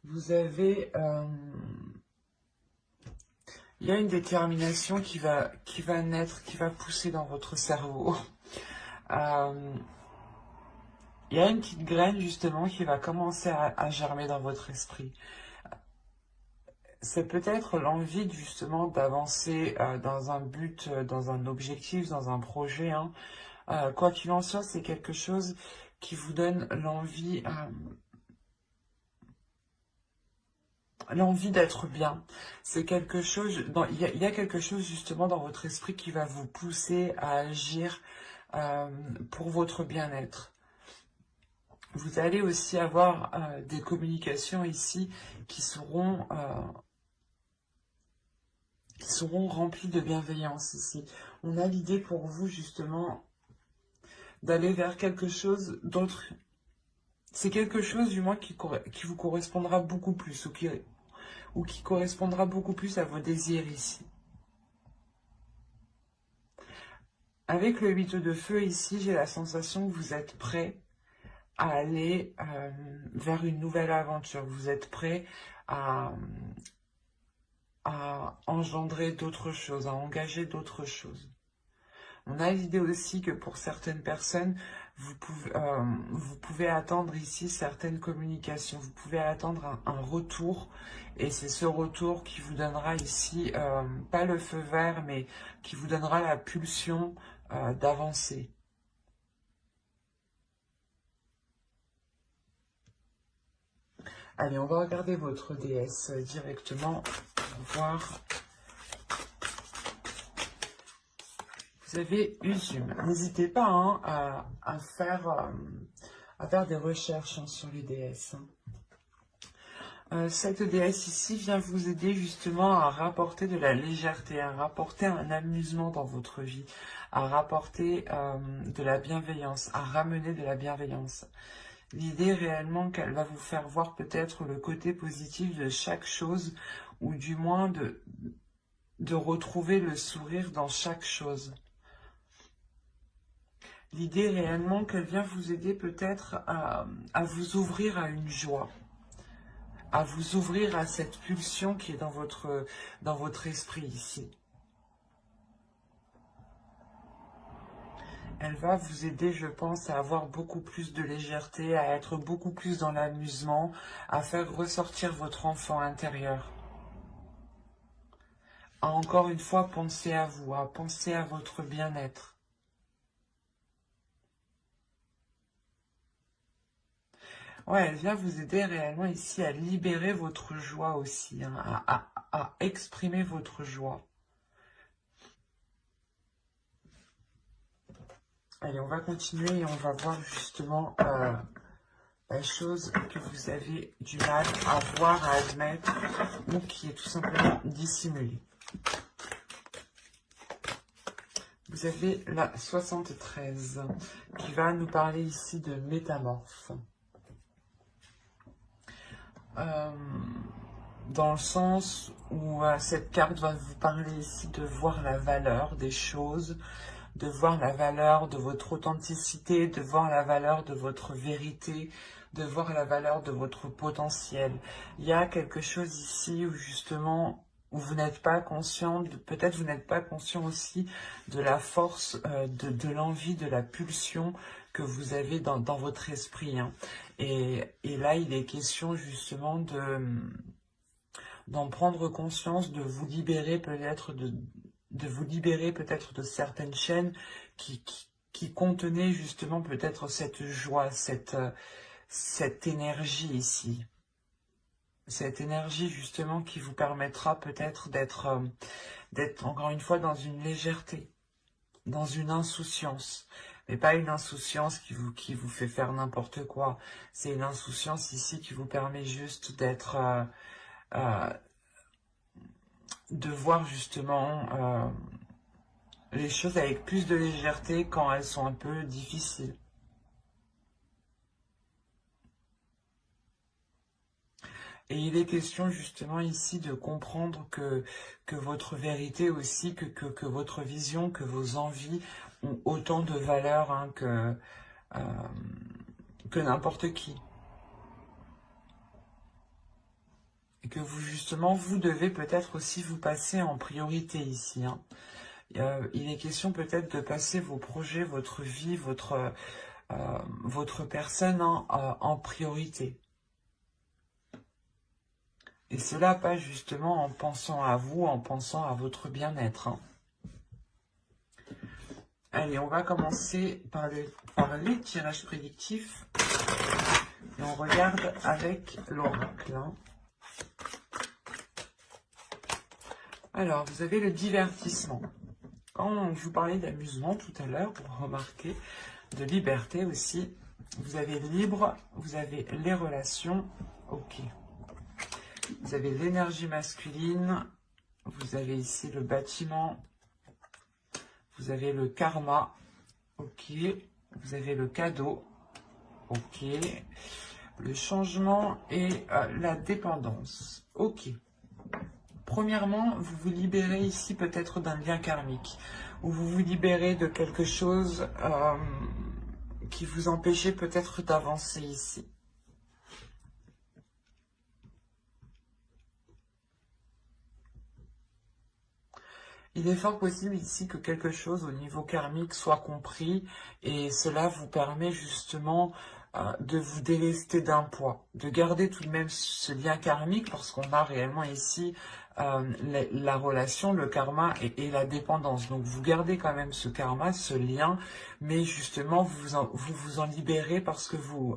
vous avez... il y a une détermination qui va naître, qui va pousser dans votre cerveau. Il y a une petite graine justement qui va commencer à germer dans votre esprit. C'est peut-être l'envie justement d'avancer dans un but, dans un objectif, dans un projet. Hein. Quoi qu'il en soit, c'est quelque chose qui vous donne l'envie d'être bien. C'est quelque chose, il y a quelque chose justement dans votre esprit qui va vous pousser à agir pour votre bien-être. Vous allez aussi avoir des communications ici qui seront remplies de bienveillance ici. On a l'idée pour vous justement d'aller vers quelque chose d'autre. C'est quelque chose du moins qui vous correspondra beaucoup plus ou qui correspondra beaucoup plus à vos désirs ici. Avec le 8 de feu ici, j'ai la sensation que vous êtes prêt à aller vers une nouvelle aventure. Vous êtes prêt à engendrer d'autres choses, à engager d'autres choses. On a l'idée aussi que pour certaines personnes, vous pouvez attendre ici certaines communications, vous pouvez attendre un retour, et c'est ce retour qui vous donnera ici, pas le feu vert, mais qui vous donnera la pulsion d'avancer. Allez, on va regarder votre déesse directement pour voir. Vous avez Usume. N'hésitez pas hein, à faire des recherches hein, sur les déesses. Cette déesse ici vient vous aider justement à rapporter de la légèreté, à rapporter un amusement dans votre vie, à rapporter de la bienveillance, à ramener de la bienveillance. L'idée réellement qu'elle va vous faire voir peut-être le côté positif de chaque chose, ou du moins de retrouver le sourire dans chaque chose. L'idée réellement qu'elle vient vous aider peut-être à vous ouvrir à une joie, à vous ouvrir à cette pulsion qui est dans votre esprit ici. Elle va vous aider, je pense, à avoir beaucoup plus de légèreté, à être beaucoup plus dans l'amusement, à faire ressortir votre enfant intérieur. À encore une fois penser à vous, à penser à votre bien-être. Ouais, elle vient vous aider réellement ici à libérer votre joie aussi, hein, à exprimer votre joie. Allez, on va continuer et on va voir justement la chose que vous avez du mal à voir, à admettre, ou qui est tout simplement dissimulée. Vous avez la 73 qui va nous parler ici de métamorphe. Dans le sens où cette carte va vous parler ici de voir la valeur des choses, de voir la valeur de votre authenticité, de voir la valeur de votre vérité, de voir la valeur de votre potentiel. Il y a quelque chose ici où justement, où vous n'êtes pas conscient, peut-être vous n'êtes pas conscient aussi de la force, de l'envie, de la pulsion que vous avez dans votre esprit. Hein. Et là, il est question justement d'en prendre conscience, de vous libérer peut-être de certaines chaînes qui contenaient justement peut-être cette joie, cette énergie ici. Cette énergie justement qui vous permettra peut-être d'être encore une fois dans une légèreté, dans une insouciance. Mais pas une insouciance qui vous fait faire n'importe quoi. C'est une insouciance ici qui vous permet juste d'être... de voir justement les choses avec plus de légèreté quand elles sont un peu difficiles. Et il est question justement ici de comprendre que votre vérité aussi, que votre vision, que vos envies ont autant de valeur hein, que n'importe qui. Et que vous, justement, vous devez peut-être aussi vous passer en priorité ici, hein. Il est question peut-être de passer vos projets, votre vie, votre personne, hein, en priorité. Et cela pas justement en pensant à vous, en pensant à votre bien-être, hein. Allez, on va commencer par les tirages prédictifs. Et on regarde avec l'oracle, hein. Alors, vous avez le divertissement. Quand je vous parlais d'amusement tout à l'heure, vous remarquez, de liberté aussi, vous avez libre, vous avez les relations, ok. Vous avez l'énergie masculine, vous avez ici le bâtiment, vous avez le karma, ok. Vous avez le cadeau, ok. Le changement et la dépendance, ok. Premièrement, vous vous libérez ici peut-être d'un lien karmique, ou vous vous libérez de quelque chose qui vous empêchait peut-être d'avancer ici. Il est fort possible ici que quelque chose au niveau karmique soit compris et cela vous permet justement de vous délester d'un poids, de garder tout de même ce lien karmique parce qu'on a réellement ici la relation, le karma et la dépendance. Donc vous gardez quand même ce karma, ce lien, mais justement vous en libérez parce que vous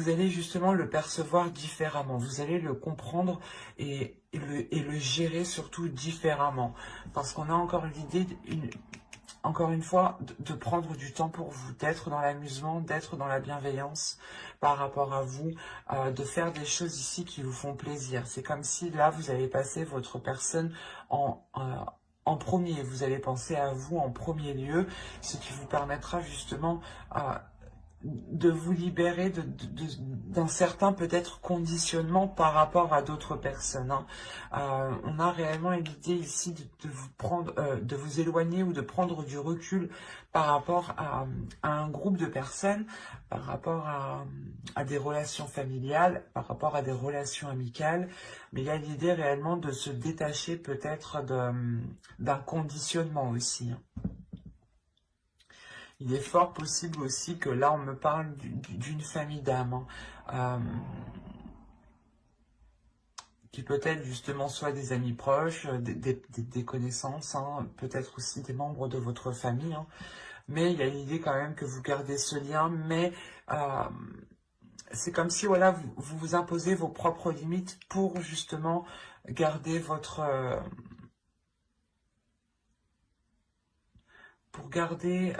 allez justement le percevoir différemment, vous allez le comprendre et le gérer surtout différemment. Parce qu'on a encore l'idée, encore une fois, de prendre du temps pour vous, d'être dans l'amusement, d'être dans la bienveillance par rapport à vous, de faire des choses ici qui vous font plaisir. C'est comme si là, vous avez passé votre personne en premier. Vous allez penser à vous en premier lieu, ce qui vous permettra justement de vous libérer d'un certain peut-être conditionnement par rapport à d'autres personnes, hein. On a réellement l'idée ici de vous prendre, de vous éloigner ou de prendre du recul par rapport à un groupe de personnes, par rapport à des relations familiales, par rapport à des relations amicales. Mais il y a l'idée réellement de se détacher peut-être d'un conditionnement aussi, hein. Il est fort possible aussi que là, on me parle d'une famille d'âmes, hein, qui peut-être justement soit des amis proches, des connaissances, hein, peut-être aussi des membres de votre famille, hein. Mais il y a l'idée quand même que vous gardez ce lien, mais c'est comme si voilà, vous imposez vos propres limites pour justement garder pour garder,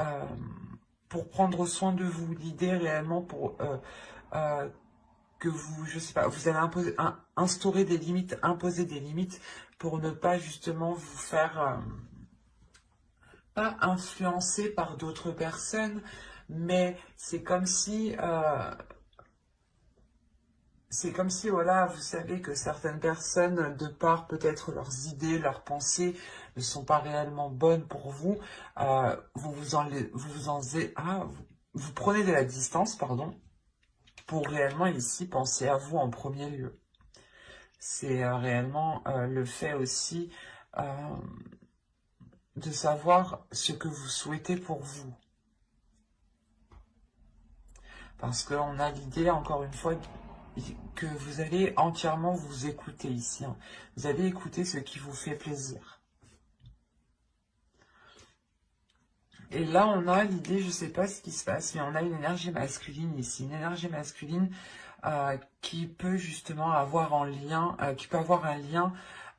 pour prendre soin de vous. L'idée réellement pour que vous, je sais pas, vous allez instaurer des limites, imposer des limites pour ne pas justement vous faire pas influencer par d'autres personnes, mais c'est comme si, voilà, vous savez que certaines personnes, de par peut-être leurs idées, leurs pensées, ne sont pas réellement bonnes pour vous. Vous prenez de la distance, pardon, pour réellement ici penser à vous en premier lieu. C'est réellement le fait aussi de savoir ce que vous souhaitez pour vous. Parce qu'on a l'idée, encore une fois, que vous allez entièrement vous écouter ici, hein. Vous allez écouter ce qui vous fait plaisir. Et là, on a l'idée, je ne sais pas ce qui se passe, mais on a une énergie masculine ici. Une énergie masculine qui peut justement avoir un lien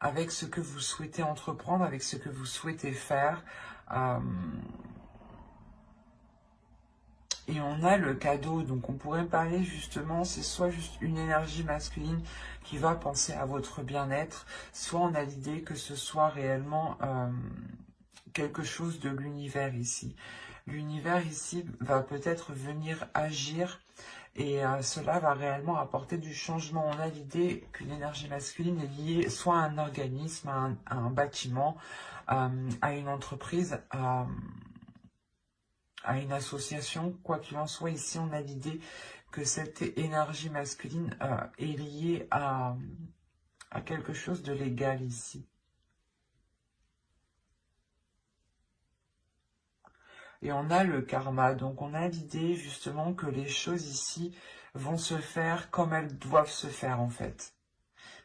avec ce que vous souhaitez entreprendre, avec ce que vous souhaitez faire. Et on a le cadeau, donc on pourrait parler justement, c'est soit juste une énergie masculine qui va penser à votre bien-être, soit on a l'idée que ce soit réellement quelque chose de l'univers ici. L'univers ici va peut-être venir agir et cela va réellement apporter du changement. On a l'idée qu'une énergie masculine est liée soit à un organisme, à un bâtiment, à une entreprise, à une association. Quoi qu'il en soit, ici on a l'idée que cette énergie masculine est liée à quelque chose de légal ici. Et on a le karma, donc on a l'idée justement que les choses ici vont se faire comme elles doivent se faire en fait.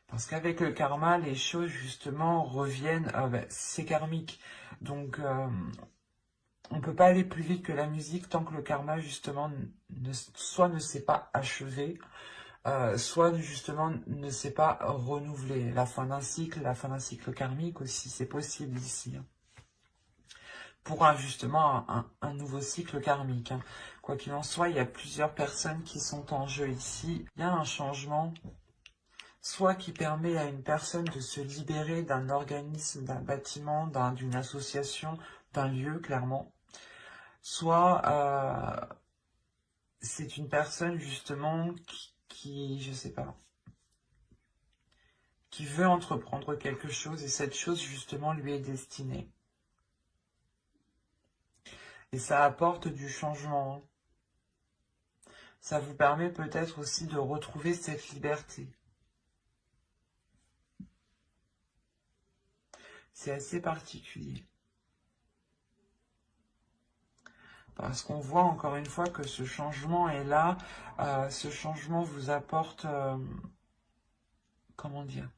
Parce qu'avec le karma, les choses justement reviennent, c'est karmique. Donc on ne peut pas aller plus vite que la musique tant que le karma justement soit ne s'est pas achevé, soit justement ne s'est pas renouvelé. La fin d'un cycle karmique aussi, c'est possible ici. Pour justement un nouveau cycle karmique. Quoi qu'il en soit, il y a plusieurs personnes qui sont en jeu ici. Il y a un changement, soit qui permet à une personne de se libérer d'un organisme, d'un bâtiment, d'une association, d'un lieu, clairement. Soit c'est une personne justement je sais pas, qui veut entreprendre quelque chose et cette chose justement lui est destinée. Et ça apporte du changement. Ça vous permet peut-être aussi de retrouver cette liberté. C'est assez particulier. Parce qu'on voit encore une fois que ce changement est là. Ce changement vous apporte, comment dire,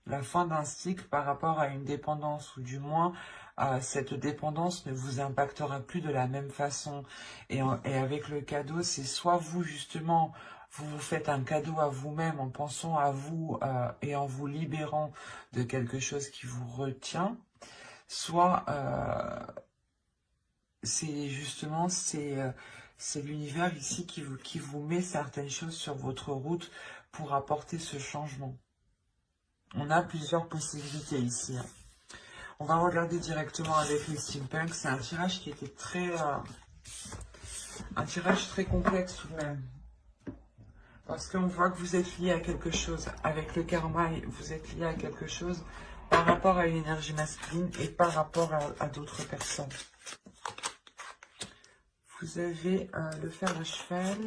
la fin d'un cycle par rapport à une dépendance, ou du moins, cette dépendance ne vous impactera plus de la même façon. Et avec le cadeau, c'est soit vous, justement, vous vous faites un cadeau à vous-même en pensant à vous et en vous libérant de quelque chose qui vous retient, soit c'est justement, c'est l'univers ici qui vous met certaines choses sur votre route pour apporter ce changement. On a plusieurs possibilités ici. On va regarder directement avec les steampunk. C'est un tirage qui était un tirage très complexe tout de même. Parce qu'on voit que vous êtes lié à quelque chose. Avec le karma, vous êtes lié à quelque chose par rapport à une énergie masculine et par rapport à d'autres personnes. Vous avez le fer à cheval,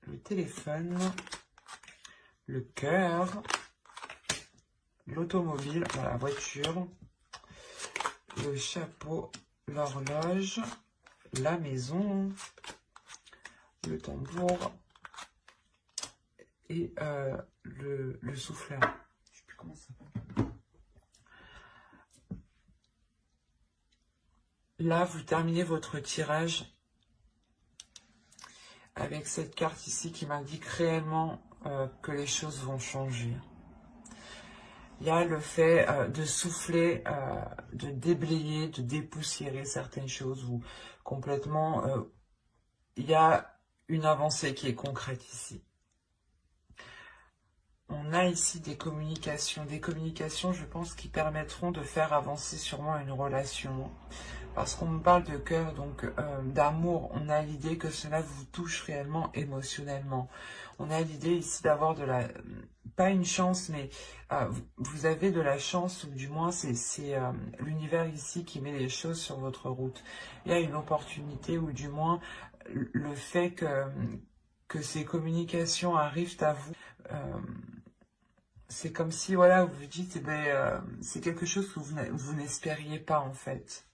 le téléphone, le cœur, l'automobile, la voiture, le chapeau, l'horloge, la maison, le tambour et le souffleur. Je sais plus comment ça s'appelle. Là, vous terminez votre tirage avec cette carte ici qui m'indique réellement que les choses vont changer. Il y a le fait de souffler, de déblayer, de dépoussiérer certaines choses ou complètement... il y a une avancée qui est concrète ici. On a ici des communications, je pense, qui permettront de faire avancer sûrement une relation. Parce qu'on me parle de cœur, donc d'amour, on a l'idée que cela vous touche réellement émotionnellement. On a l'idée ici d'avoir de la... pas une chance, mais vous avez de la chance, ou du moins c'est l'univers ici qui met les choses sur votre route. Il y a une opportunité, ou du moins le fait que ces communications arrivent à vous. C'est comme si, voilà, vous vous dites, eh ben, c'est quelque chose que vous n'espériez pas en fait.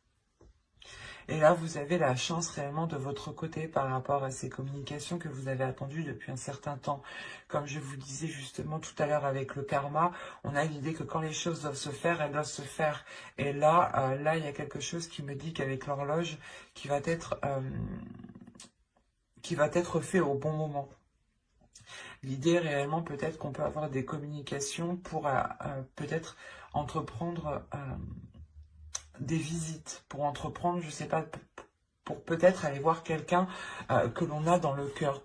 Et là, vous avez la chance réellement de votre côté par rapport à ces communications que vous avez attendues depuis un certain temps. Comme je vous disais justement tout à l'heure avec le karma, on a l'idée que quand les choses doivent se faire, elles doivent se faire. Et là, il y a quelque chose qui me dit qu'avec l'horloge, qui va être fait au bon moment. L'idée réellement, peut-être qu'on peut avoir des communications pour peut-être entreprendre des visites, pour entreprendre, je sais pas, pour peut-être aller voir quelqu'un que l'on a dans le cœur.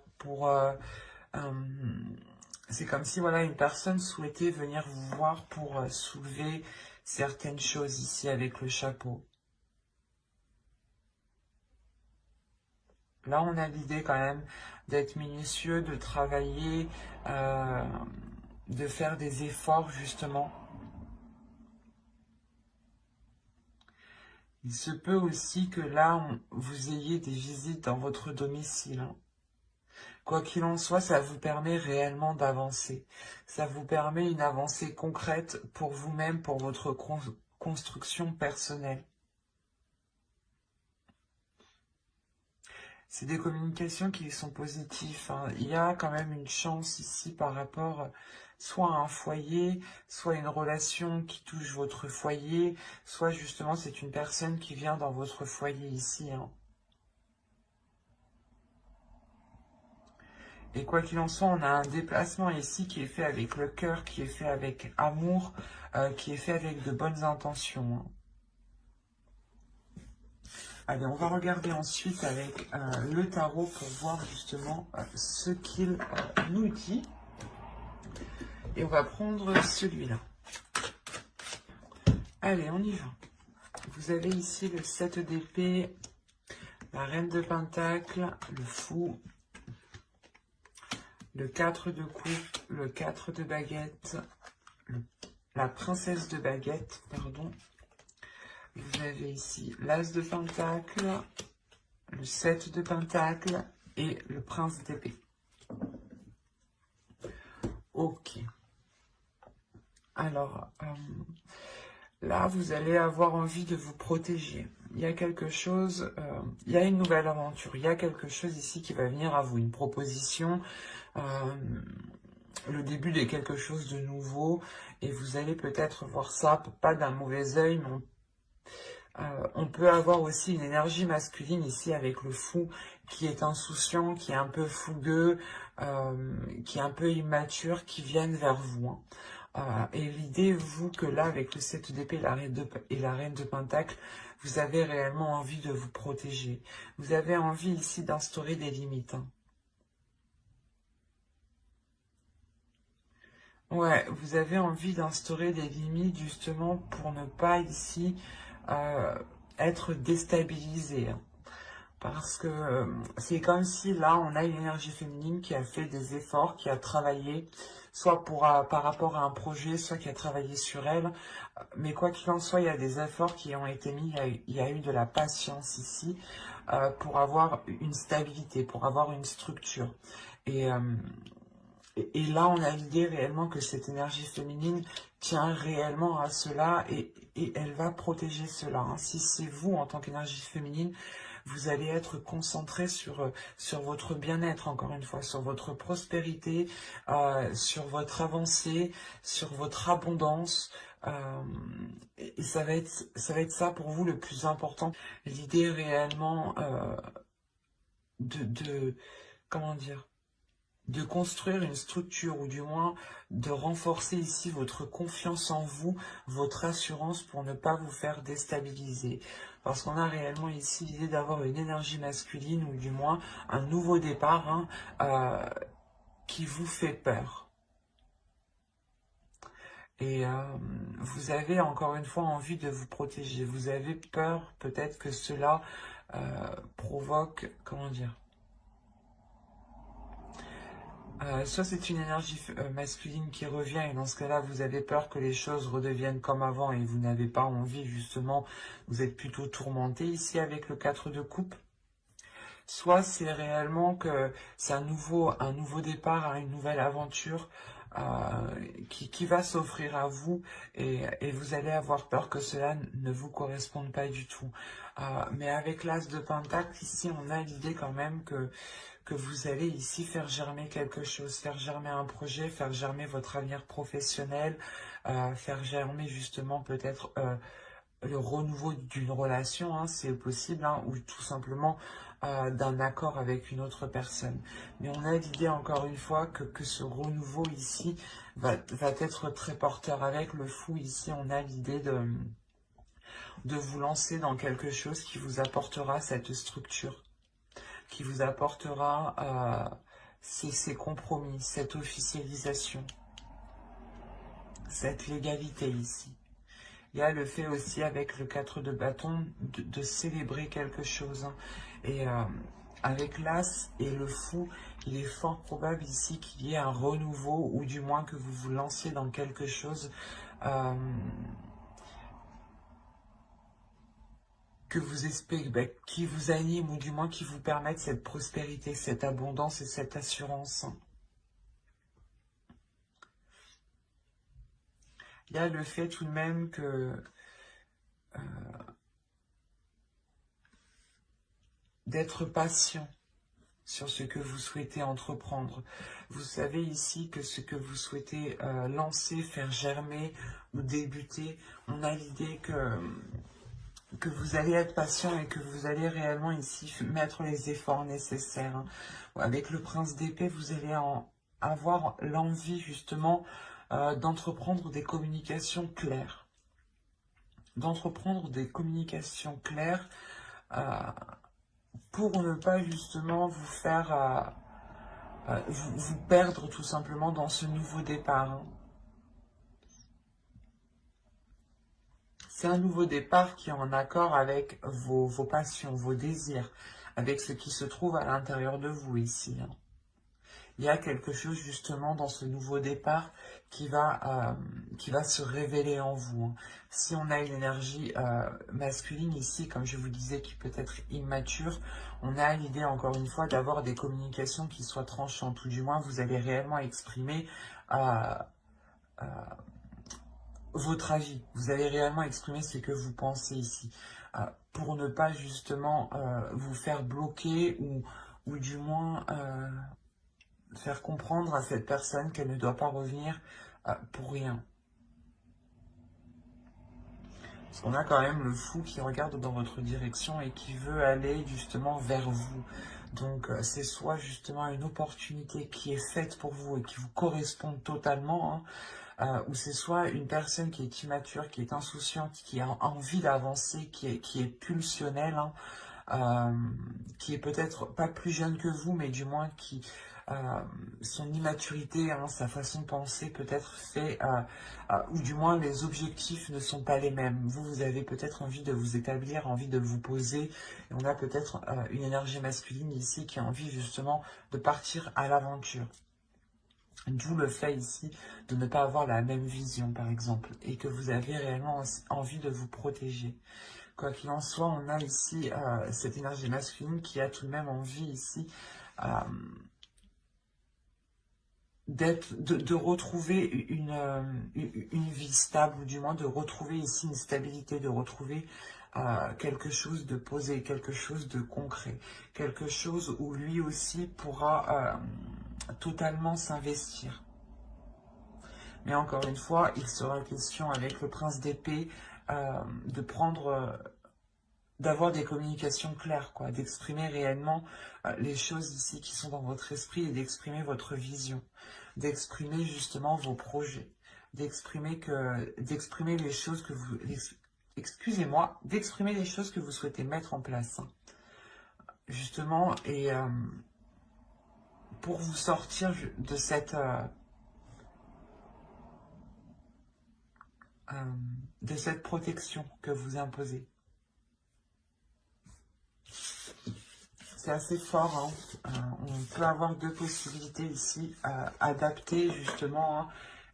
C'est comme si voilà une personne souhaitait venir vous voir pour soulever certaines choses ici avec le chapeau. Là, on a l'idée quand même d'être minutieux, de travailler, de faire des efforts justement. Il se peut aussi que là, vous ayez des visites dans votre domicile. Hein. Quoi qu'il en soit, ça vous permet réellement d'avancer. Ça vous permet une avancée concrète pour vous-même, pour votre construction personnelle. C'est des communications qui sont positives, hein. Il y a quand même une chance ici par rapport soit à un foyer, soit une relation qui touche votre foyer, soit justement c'est une personne qui vient dans votre foyer ici, hein. Et quoi qu'il en soit, on a un déplacement ici qui est fait avec le cœur, qui est fait avec amour, qui est fait avec de bonnes intentions, hein. Allez, on va regarder ensuite avec le tarot pour voir justement ce qu'il nous dit. Et on va prendre celui-là. Allez, on y va. Vous avez ici le 7 d'épée, la reine de pentacle, le fou, le 4 de coupe, le 4 de baguette, la princesse de baguette, pardon. Vous avez ici l'as de pentacle, le 7 de pentacle et le prince d'épée. Ok. Alors, là, vous allez avoir envie de vous protéger. Il y a quelque chose, il y a une nouvelle aventure. Il y a quelque chose ici qui va venir à vous, une proposition, le début de quelque chose de nouveau. Et vous allez peut-être voir ça, pas d'un mauvais œil, mais on peut avoir aussi une énergie masculine ici avec le fou qui est insouciant, qui est un peu fougueux, qui est un peu immature, qui viennent vers vous, hein. Et l'idée, vous, que là, avec le 7 d'épée et la reine de pentacle, vous avez réellement envie de vous protéger. Vous avez envie ici d'instaurer des limites, hein. Ouais, vous avez envie d'instaurer des limites justement pour ne pas ici être déstabilisé, hein. Parce que c'est comme si là, on a une énergie féminine qui a fait des efforts, qui a travaillé, soit par rapport à un projet, soit qui a travaillé sur elle. Mais quoi qu'il en soit, il y a des efforts qui ont été mis, il y a eu de la patience ici pour avoir une stabilité, pour avoir une structure. Et, euh, et là, on a l'idée réellement que cette énergie féminine tient réellement à cela et elle va protéger cela, hein. Si c'est vous, en tant qu'énergie féminine, vous allez être concentré sur votre bien-être, encore une fois, sur votre prospérité, sur votre avancée, sur votre abondance. Et ça va être ça pour vous le plus important. L'idée réellement comment dire, de construire une structure ou du moins de renforcer ici votre confiance en vous, votre assurance pour ne pas vous faire déstabiliser. Parce qu'on a réellement ici l'idée d'avoir une énergie masculine ou du moins un nouveau départ, hein, qui vous fait peur. Et vous avez encore une fois envie de vous protéger. Vous avez peur peut-être que cela provoque, comment dire, soit c'est une énergie masculine qui revient et dans ce cas-là, vous avez peur que les choses redeviennent comme avant et vous n'avez pas envie, justement, vous êtes plutôt tourmenté ici avec le 4 de coupe. Soit c'est réellement que c'est un nouveau départ, hein, une nouvelle aventure qui va s'offrir à vous et vous allez avoir peur que cela ne vous corresponde pas du tout. Mais avec l'as de pentacle, ici, on a l'idée quand même que vous allez ici faire germer quelque chose, faire germer un projet, faire germer votre avenir professionnel, faire germer justement peut-être le renouveau d'une relation, hein, c'est possible, hein, ou tout simplement d'un accord avec une autre personne. Mais on a l'idée encore une fois que ce renouveau ici va être très porteur. Avec le fou ici, on a l'idée de vous lancer dans quelque chose qui vous apportera cette structure, qui vous apportera ces compromis, cette officialisation, cette légalité ici. Il y a le fait aussi avec le 4 de bâton de célébrer quelque chose, hein. Et avec l'as et le fou, il est fort probable ici qu'il y ait un renouveau ou du moins que vous vous lanciez dans quelque chose que vous espérez, ben, qui vous anime ou du moins qui vous permettent cette prospérité, cette abondance et cette assurance. Il y a le fait tout de même que d'être patient sur ce que vous souhaitez entreprendre. Vous savez ici que ce que vous souhaitez lancer, faire germer ou débuter, on a l'idée que vous allez être patient et que vous allez réellement ici mettre les efforts nécessaires. Avec le prince d'épée, vous allez avoir l'envie justement d'entreprendre des communications claires. D'entreprendre des communications claires pour ne pas justement vous faire vous perdre tout simplement dans ce nouveau départ. C'est un nouveau départ qui est en accord avec vos passions, vos désirs, avec ce qui se trouve à l'intérieur de vous ici. Il y a quelque chose justement dans ce nouveau départ qui va se révéler en vous. Si on a une énergie masculine ici, comme je vous disais, qui peut être immature, on a l'idée encore une fois d'avoir des communications qui soient tranchantes, ou du moins vous allez réellement exprimer votre avis. Vous allez réellement exprimer ce que vous pensez ici, pour ne pas justement vous faire bloquer ou du moins faire comprendre à cette personne qu'elle ne doit pas revenir pour rien. Parce qu'on a quand même le fou qui regarde dans votre direction et qui veut aller justement vers vous. Donc c'est soit justement une opportunité qui est faite pour vous et qui vous correspond totalement, ou c'est soit une personne qui est immature, qui est insouciante, qui a envie d'avancer, qui est pulsionnelle, qui est peut-être pas plus jeune que vous, mais du moins qui son immaturité, sa façon de penser peut-être fait, ou du moins les objectifs ne sont pas les mêmes. Vous avez peut-être envie de vous établir, envie de vous poser, et on a peut-être une énergie masculine ici qui a envie justement de partir à l'aventure. D'où le fait ici de ne pas avoir la même vision par exemple, et que vous avez réellement envie de vous protéger. Quoi qu'il en soit, on a ici cette énergie masculine qui a tout de même envie ici de retrouver une vie stable, ou du moins de retrouver ici une stabilité, de retrouver quelque chose de posé, quelque chose de concret, quelque chose où lui aussi pourra totalement s'investir. Mais encore une fois, il sera question avec le prince d'épée de prendre... d'avoir des communications claires, quoi, d'exprimer réellement les choses ici qui sont dans votre esprit et d'exprimer votre vision, d'exprimer justement vos projets, d'exprimer les choses que vous... Excusez-moi, d'exprimer les choses que vous souhaitez mettre en place, justement, et pour vous sortir de cette... de cette protection que vous imposez. C'est assez fort, on peut avoir deux possibilités ici, adapter justement,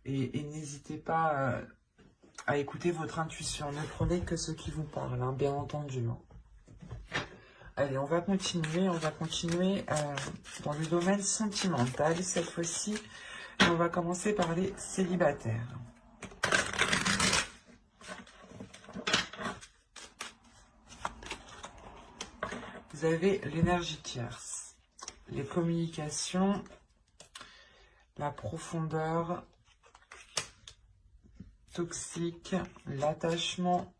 et n'hésitez pas à écouter votre intuition, ne prenez que ce qui vous parle, bien entendu. Allez, on va continuer dans le domaine sentimental cette fois-ci, on va commencer par les célibataires. Vous avez l'énergie tierce, les communications, la profondeur, toxique, l'attachement,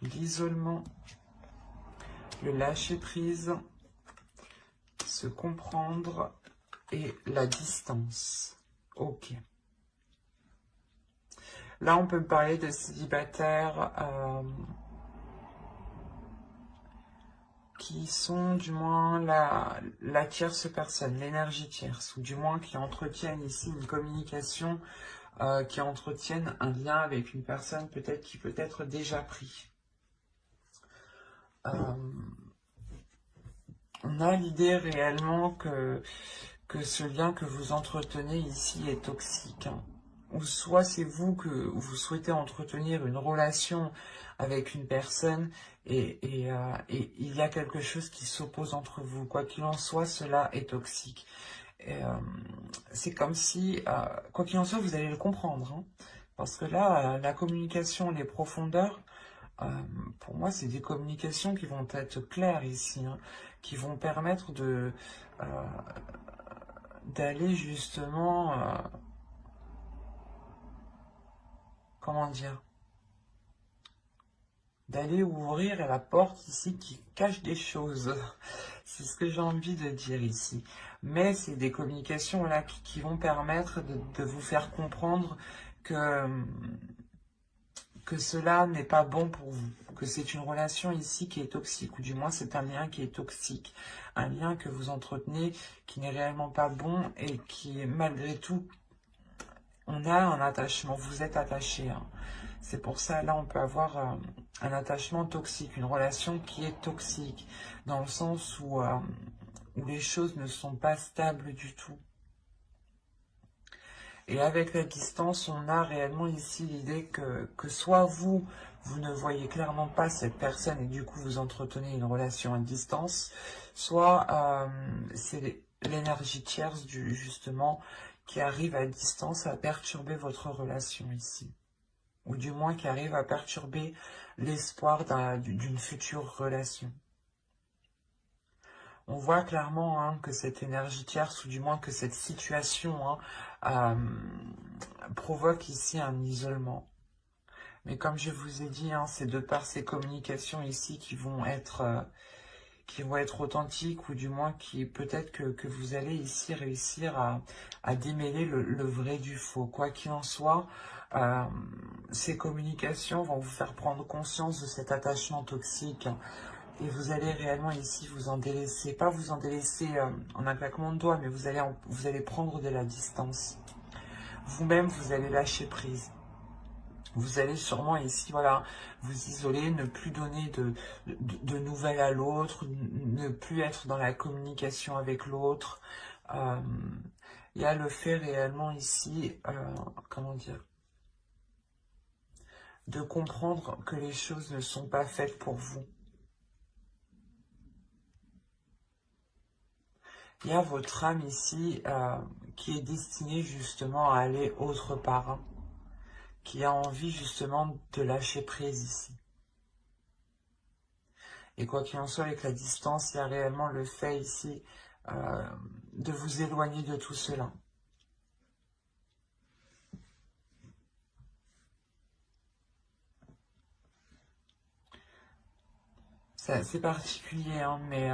l'isolement, le lâcher-prise, se comprendre et la distance. Ok. Là, on peut me parler de célibataires qui sont du moins la tierce personne, l'énergie tierce, ou du moins qui entretiennent ici une communication, qui entretiennent un lien avec une personne peut-être qui peut être déjà pris. On a l'idée réellement que ce lien que vous entretenez ici est toxique. ou soit c'est vous que vous souhaitez entretenir une relation avec une personne et il y a quelque chose qui s'oppose entre vous. Quoi qu'il en soit, cela est toxique. C'est comme si, quoi qu'il en soit, vous allez le comprendre, hein, parce que là, la communication, les profondeurs, pour moi, c'est des communications qui vont être claires ici, hein, qui vont permettre euh, d'aller justement, comment dire, d'aller ouvrir la porte ici qui cache des choses. C'est ce que j'ai envie de dire ici. Mais c'est des communications là qui vont permettre de vous faire comprendre que cela n'est pas bon pour vous, que c'est une relation ici qui est toxique, ou du moins c'est un lien qui est toxique, un lien que vous entretenez qui n'est réellement pas bon et qui, malgré tout, on a un attachement, vous êtes attaché, hein. C'est pour ça, là, on peut avoir un attachement toxique, une relation qui est toxique, dans le sens où les choses ne sont pas stables du tout. Et avec la distance, on a réellement ici l'idée que soit vous ne voyez clairement pas cette personne et du coup vous entretenez une relation à distance, soit c'est l'énergie tierce justement qui arrive à distance à perturber votre relation ici. Ou du moins qui arrive à perturber l'espoir d'une future relation. On voit clairement hein, que cette énergie tierce, ou du moins que cette situation hein, provoque ici un isolement. Mais comme je vous ai dit, hein, c'est de par ces communications ici qui vont être authentiques, ou du moins qui peut-être que vous allez ici réussir à démêler le vrai du faux. Quoi qu'il en soit, ces communications vont vous faire prendre conscience de cet attachement toxique. Et vous allez réellement ici vous en délaisser, pas vous en délaisser en un claquement de doigts, mais vous allez prendre de la distance. Vous-même, vous allez lâcher prise. Vous allez sûrement ici, voilà, vous isoler, ne plus donner de nouvelles à l'autre, ne plus être dans la communication avec l'autre. Il y a le fait réellement ici, comment dire, de comprendre que les choses ne sont pas faites pour vous. Il y a votre âme ici qui est destinée justement à aller autre part, hein, qui a envie justement de lâcher prise ici. Et quoi qu'il en soit, avec la distance, il y a réellement le fait ici de vous éloigner de tout cela. C'est assez particulier, hein, mais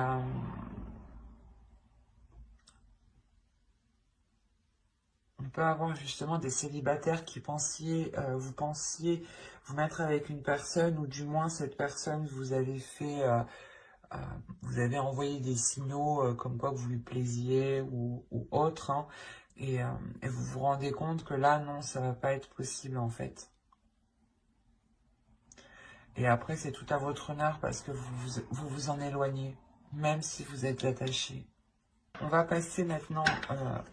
on peut avoir justement des célibataires qui vous pensiez vous mettre avec une personne, ou du moins cette personne vous avez fait, vous avez envoyé des signaux comme quoi vous lui plaisiez ou autre, hein, et vous vous rendez compte que là, non, ça va pas être possible en fait. Et après, c'est tout à votre honneur parce que vous en éloignez, même si vous êtes attaché. On va passer maintenant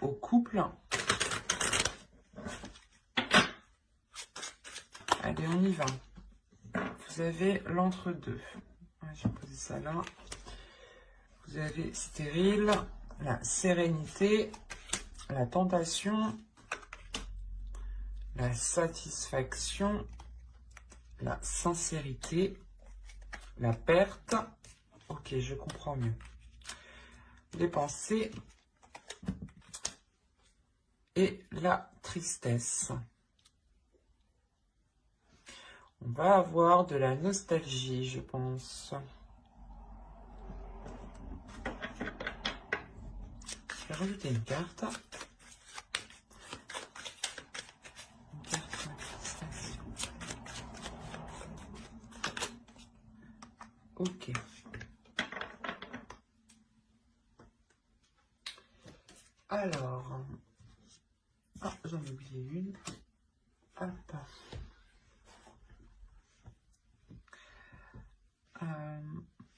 au couple. Allez, on y va. Vous avez l'entre-deux. Je vais poser ça là. Vous avez stérile, la sérénité, la tentation, la satisfaction, la sincérité, la perte. Ok, je comprends mieux. Les pensées et la tristesse. On va avoir de la nostalgie, je pense. Je vais rajouter une carte. Une carte manifestation. Ok. Alors. Ah, j'en ai oublié une. Hop.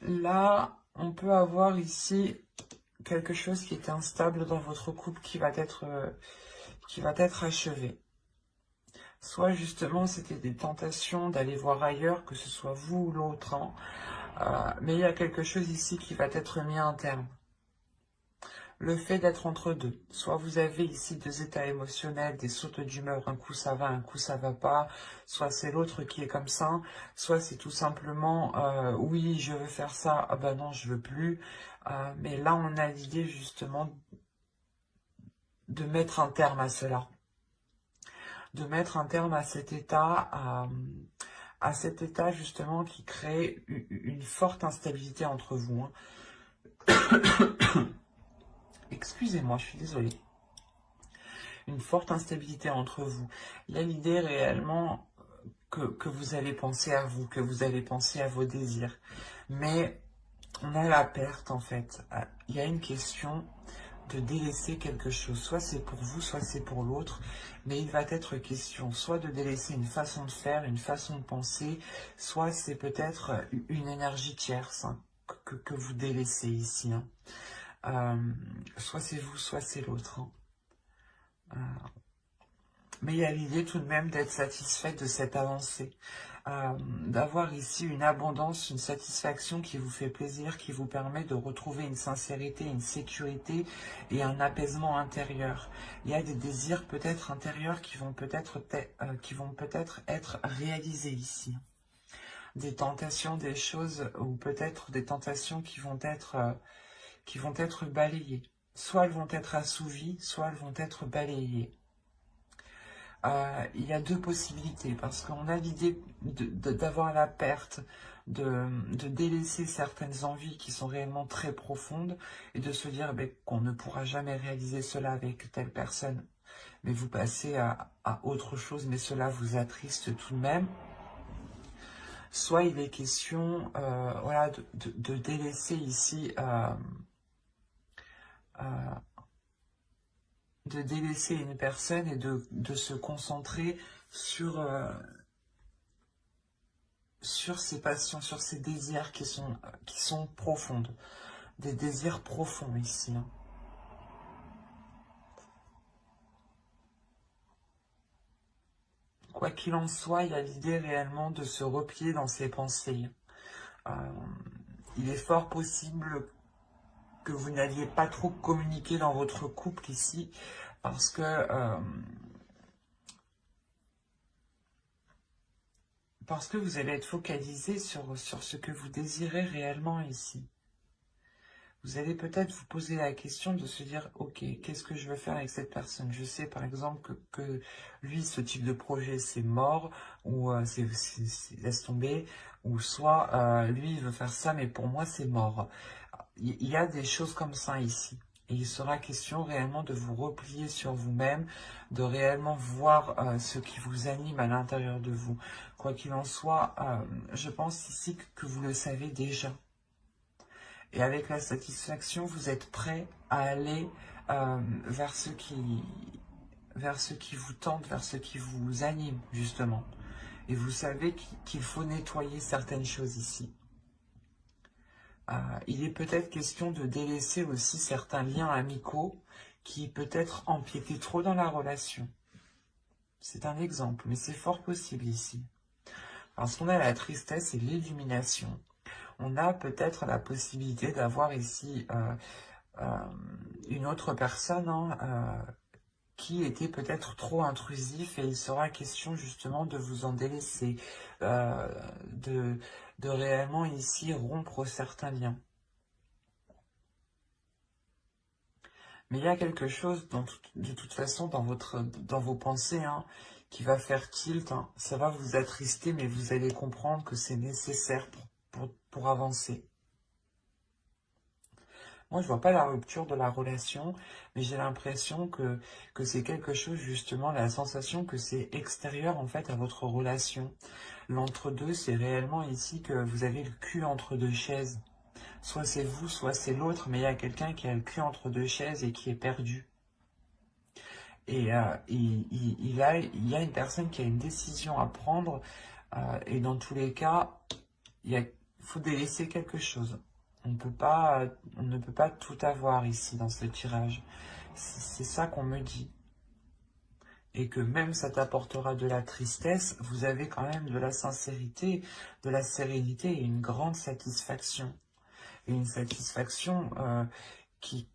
Là, on peut avoir ici quelque chose qui est instable dans votre couple qui va être achevé. Soit justement c'était des tentations d'aller voir ailleurs, que ce soit vous ou l'autre, hein. Mais il y a quelque chose ici qui va être mis à un terme. Le fait d'être entre deux. Soit vous avez ici deux états émotionnels, des sautes d'humeur, un coup ça va, un coup ça va pas. Soit c'est l'autre qui est comme ça. Soit c'est tout simplement, oui, je veux faire ça, ah ben non, je veux plus. Mais là, on a l'idée justement de mettre un terme à cela. De mettre un terme à cet état, justement qui crée une forte instabilité entre vous, hein. Excusez-moi, je suis désolée. Une forte instabilité entre vous. Il y a l'idée réellement que vous allez penser à vous, que vous allez penser à vos désirs. Mais on a la perte en fait. Il y a une question de délaisser quelque chose. Soit c'est pour vous, soit c'est pour l'autre. Mais il va être question soit de délaisser une façon de faire, une façon de penser, soit c'est peut-être une énergie tierce, hein, que vous délaissez ici, hein. Soit c'est vous, soit c'est l'autre, hein. Mais il y a l'idée tout de même d'être satisfaite de cette avancée, d'avoir ici une abondance, une satisfaction qui vous fait plaisir, qui vous permet de retrouver une sincérité, une sécurité et un apaisement intérieur. Il y a des désirs peut-être intérieurs qui vont peut-être être réalisés ici. Des tentations, des choses, ou peut-être des tentations qui vont être balayées. Soit elles vont être assouvies, soit elles vont être balayées. Il y a deux possibilités, parce qu'on a l'idée d'avoir la perte, de délaisser certaines envies qui sont réellement très profondes, et de se dire qu'on ne pourra jamais réaliser cela avec telle personne, mais vous passez à autre chose, mais cela vous attriste tout de même. Soit il est question voilà, de délaisser ici... de délaisser une personne et de se concentrer sur ses passions, sur ses désirs qui sont profondes. Des désirs profonds ici, hein. Quoi qu'il en soit, il y a l'idée réellement de se replier dans ses pensées. Il est fort possible que vous n'alliez pas trop communiquer dans votre couple ici, parce que vous allez être focalisé sur ce que vous désirez réellement ici. Vous allez peut-être vous poser la question de se dire, ok, qu'est-ce que je veux faire avec cette personne? Je sais par exemple que lui, ce type de projet, c'est mort, ou laisse tomber, ou soit lui, il veut faire ça, mais pour moi, c'est mort. Il y a des choses comme ça ici. Et il sera question réellement de vous replier sur vous-même, de réellement voir ce qui vous anime à l'intérieur de vous. Quoi qu'il en soit, je pense ici que vous le savez déjà. Et avec la satisfaction, vous êtes prêt à aller vers ce qui vous tente, vers ce qui vous anime, justement. Et vous savez qu'il faut nettoyer certaines choses ici. Il est peut-être question de délaisser aussi certains liens amicaux qui peut-être empiétaient trop dans la relation. C'est un exemple, mais c'est fort possible ici. Parce qu'on a la tristesse et l'illumination. On a peut-être la possibilité d'avoir ici une autre personne, hein, qui était peut-être trop intrusif, et il sera question justement de vous en délaisser, de réellement ici rompre certains liens. Mais il y a quelque chose, de toute façon, dans vos pensées, hein, qui va faire tilt, hein. Ça va vous attrister, mais vous allez comprendre que c'est nécessaire pour avancer. Moi, je vois pas la rupture de la relation, mais j'ai l'impression que c'est quelque chose, justement, la sensation que c'est extérieur, en fait, à votre relation. L'entre-deux, c'est réellement ici que vous avez le cul entre deux chaises. Soit c'est vous, soit c'est l'autre, mais il y a quelqu'un qui a le cul entre deux chaises et qui est perdu. Et il y a une personne qui a une décision à prendre, et dans tous les cas, il faut délaisser quelque chose. On ne peut pas tout avoir ici dans ce tirage. C'est ça qu'on me dit. et que même ça t'apportera de la tristesse, vous avez quand même de la sincérité, de la sérénité et une grande satisfaction. Et une satisfaction qui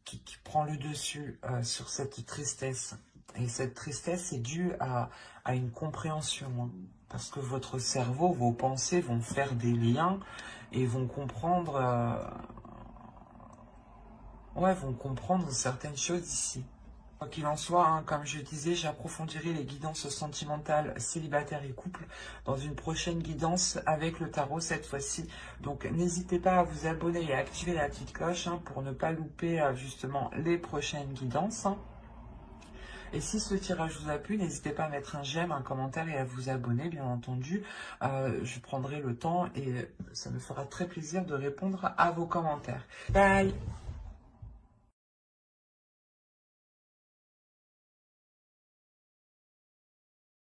prend le dessus sur cette tristesse. Et cette tristesse est due à une compréhension, hein, parce que votre cerveau, vos pensées vont faire des liens et vont comprendre, vont comprendre certaines choses ici. Quoi qu'il en soit, hein, comme je disais, j'approfondirai les guidances sentimentales, célibataires et couples dans une prochaine guidance avec le tarot cette fois-ci. Donc n'hésitez pas à vous abonner et à activer la petite cloche hein, pour ne pas louper justement les prochaines guidances. Hein. Et si ce tirage vous a plu, n'hésitez pas à mettre un j'aime, un commentaire et à vous abonner, bien entendu. Je prendrai le temps et ça me fera très plaisir de répondre à vos commentaires. Bye!